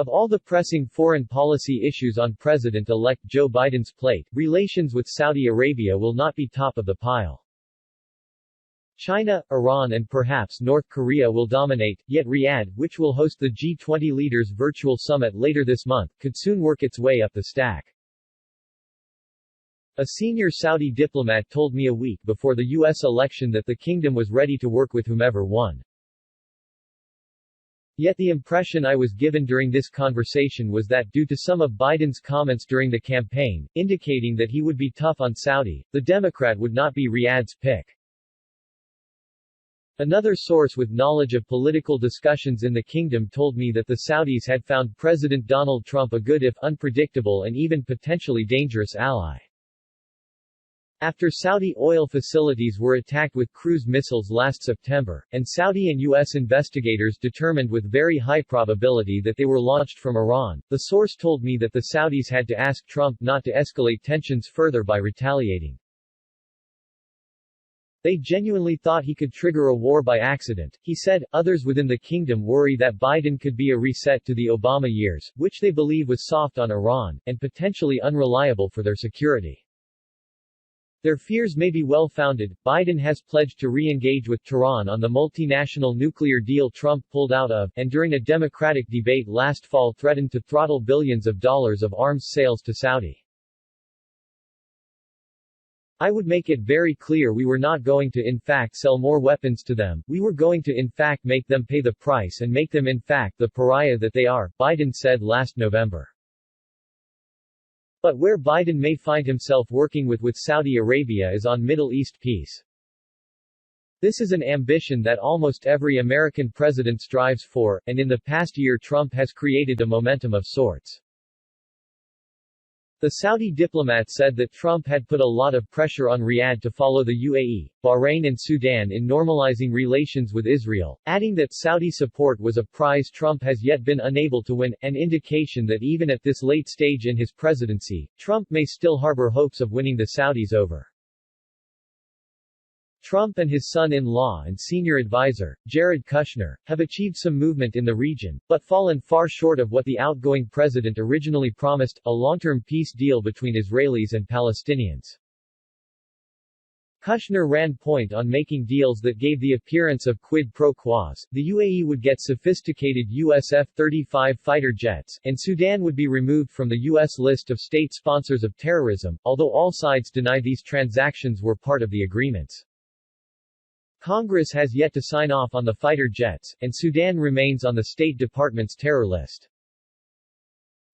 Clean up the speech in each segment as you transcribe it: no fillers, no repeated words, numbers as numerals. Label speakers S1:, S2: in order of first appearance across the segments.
S1: Of all the pressing foreign policy issues on President-elect Joe Biden's plate, relations with Saudi Arabia will not be top of the pile. China, Iran and perhaps North Korea will dominate, yet Riyadh, which will host the G20 leaders' virtual summit later this month, could soon work its way up the stack. A senior Saudi diplomat told me a week before the U.S. election that the kingdom was ready to work with whomever won. Yet the impression I was given during this conversation was that due to some of Biden's comments during the campaign, indicating that he would be tough on Saudi, the Democrat would not be Riyadh's pick. Another source with knowledge of political discussions in the kingdom told me that the Saudis had found President Donald Trump a good if unpredictable and even potentially dangerous ally. After Saudi oil facilities were attacked with cruise missiles last September, and Saudi and U.S. investigators determined with very high probability that they were launched from Iran, the source told me that the Saudis had to ask Trump not to escalate tensions further by retaliating. They genuinely thought he could trigger a war by accident, he said. Others within the kingdom worry that Biden could be a reset to the Obama years, which they believe was soft on Iran, and potentially unreliable for their security. Their fears may be well-founded. Biden has pledged to re-engage with Tehran on the multinational nuclear deal Trump pulled out of, and during a Democratic debate last fall threatened to throttle billions of dollars of arms sales to Saudi. I would make it very clear we were not going to in fact sell more weapons to them, we were going to in fact make them pay the price and make them in fact the pariah that they are, Biden said last November. But where Biden may find himself working with Saudi Arabia is on Middle East peace. This is an ambition that almost every American president strives for, and in the past year Trump has created a momentum of sorts. The Saudi diplomat said that Trump had put a lot of pressure on Riyadh to follow the UAE, Bahrain and Sudan in normalizing relations with Israel, adding that Saudi support was a prize Trump has yet been unable to win, an indication that even at this late stage in his presidency, Trump may still harbor hopes of winning the Saudis over. Trump and his son-in-law and senior advisor, Jared Kushner, have achieved some movement in the region, but fallen far short of what the outgoing president originally promised, a long-term peace deal between Israelis and Palestinians. Kushner ran point on making deals that gave the appearance of quid pro quos. The UAE would get sophisticated US F-35 fighter jets, and Sudan would be removed from the U.S. list of state sponsors of terrorism, although all sides deny these transactions were part of the agreements. Congress has yet to sign off on the fighter jets, and Sudan remains on the State Department's terror list.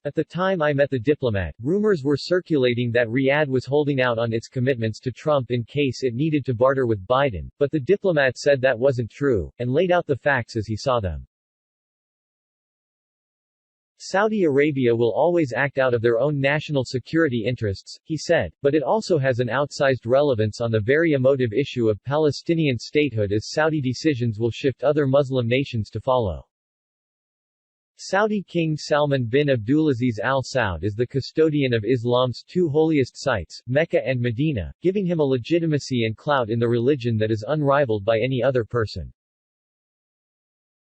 S1: At the time I met the diplomat, rumors were circulating that Riyadh was holding out on its commitments to Trump in case it needed to barter with Biden, but the diplomat said that wasn't true, and laid out the facts as he saw them. Saudi Arabia will always act out of their own national security interests, he said, but it also has an outsized relevance on the very emotive issue of Palestinian statehood as Saudi decisions will shift other Muslim nations to follow. Saudi King Salman bin Abdulaziz Al Saud is the custodian of Islam's two holiest sites, Mecca and Medina, giving him a legitimacy and clout in the religion that is unrivaled by any other person.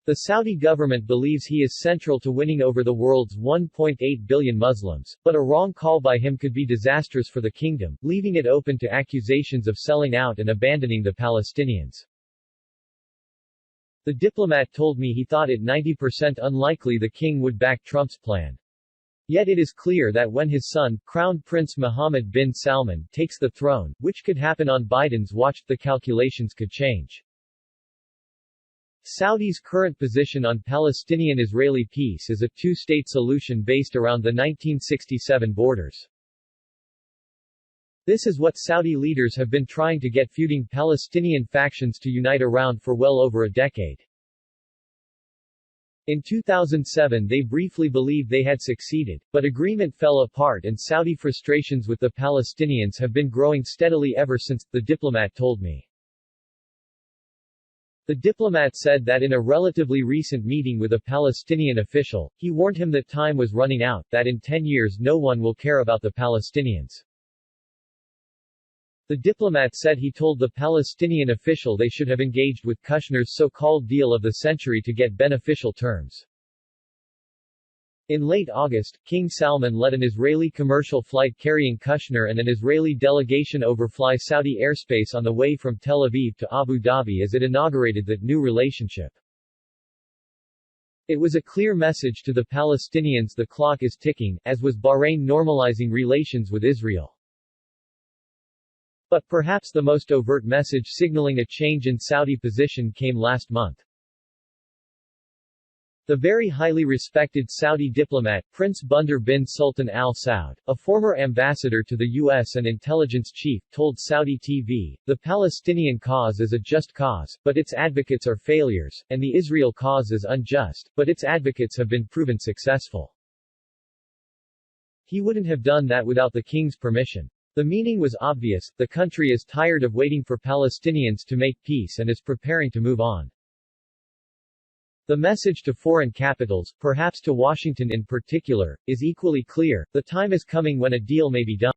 S1: The Saudi government believes he is central to winning over the world's 1.8 billion Muslims, but a wrong call by him could be disastrous for the kingdom, leaving it open to accusations of selling out and abandoning the Palestinians. The diplomat told me he thought it 90% unlikely the king would back Trump's plan. Yet it is clear that when his son, Crown Prince Mohammed bin Salman, takes the throne, which could happen on Biden's watch, the calculations could change. Saudi's current position on Palestinian-Israeli peace is a two-state solution based around the 1967 borders. This is what Saudi leaders have been trying to get feuding Palestinian factions to unite around for well over a decade. In 2007 they briefly believed they had succeeded, but agreement fell apart and Saudi frustrations with the Palestinians have been growing steadily ever since, the diplomat told me. The diplomat said that in a relatively recent meeting with a Palestinian official, he warned him that time was running out, that in 10 years no one will care about the Palestinians. The diplomat said he told the Palestinian official they should have engaged with Kushner's so-called deal of the century to get beneficial terms. In late August, King Salman let an Israeli commercial flight carrying Kushner and an Israeli delegation overfly Saudi airspace on the way from Tel Aviv to Abu Dhabi as it inaugurated that new relationship. It was a clear message to the Palestinians the clock is ticking, as was Bahrain normalizing relations with Israel. But perhaps the most overt message signaling a change in Saudi position came last month. The very highly respected Saudi diplomat, Prince Bandar bin Sultan Al Saud, a former ambassador to the U.S. and intelligence chief, told Saudi TV, "The Palestinian cause is a just cause, but its advocates are failures, and the Israel cause is unjust, but its advocates have been proven successful." He wouldn't have done that without the king's permission. The meaning was obvious: the country is tired of waiting for Palestinians to make peace and is preparing to move on. The message to foreign capitals, perhaps to Washington in particular, is equally clear: the time is coming when a deal may be done.